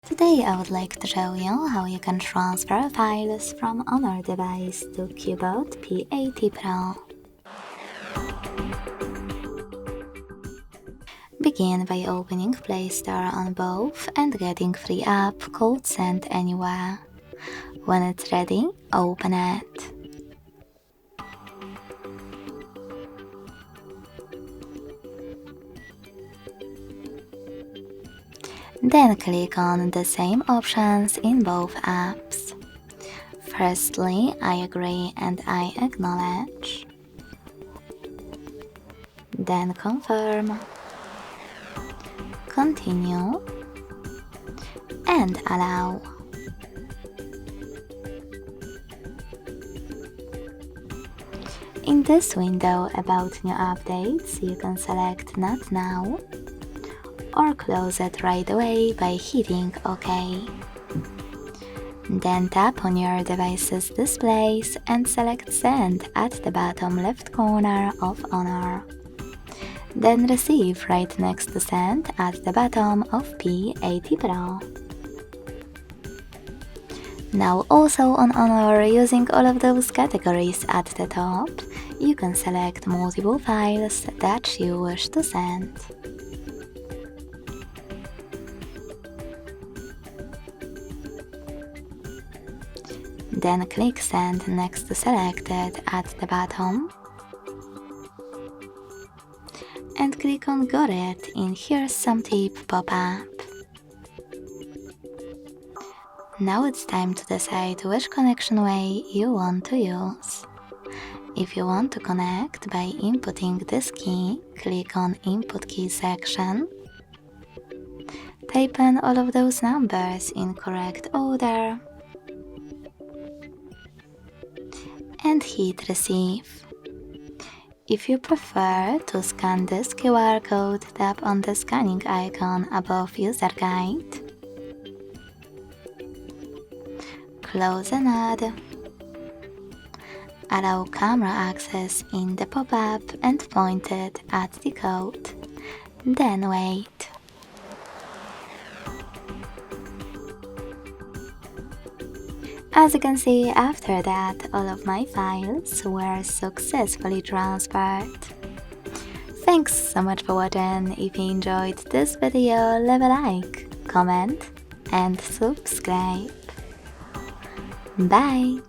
Today I would like to show you how you can transfer files from Honor device to CUBOT P80 Pro. Begin by opening Play Store on both and getting free app called Send Anywhere. When it's ready, open it. Then click on the same options in both apps. Firstly, I agree and I acknowledge. Then confirm, continue, and allow. In this window about new updates, you can select Not Now or close it right away by hitting OK. Then tap on your device's displays and select Send at the bottom left corner of Honor. Then Receive right next to Send at the bottom of P80 Pro. Now also on Honor, using all of those categories at the top, you can select multiple files that you wish to send. Then click Send next to Selected at the bottom and click on Got It in Here's Some Tip pop-up. Now it's time to decide which connection way you want to use. If you want to connect by inputting this key, click on Input Key section. Type in all of those numbers in correct order and hit Receive. If you prefer to scan this QR code, tap on the scanning icon above User Guide. Close and add. Allow camera access in the pop-up and point it at the code. Then wait. As you can see, after that, all of my files were successfully transferred. Thanks so much for watching. If you enjoyed this video, leave a like, comment and subscribe. Bye!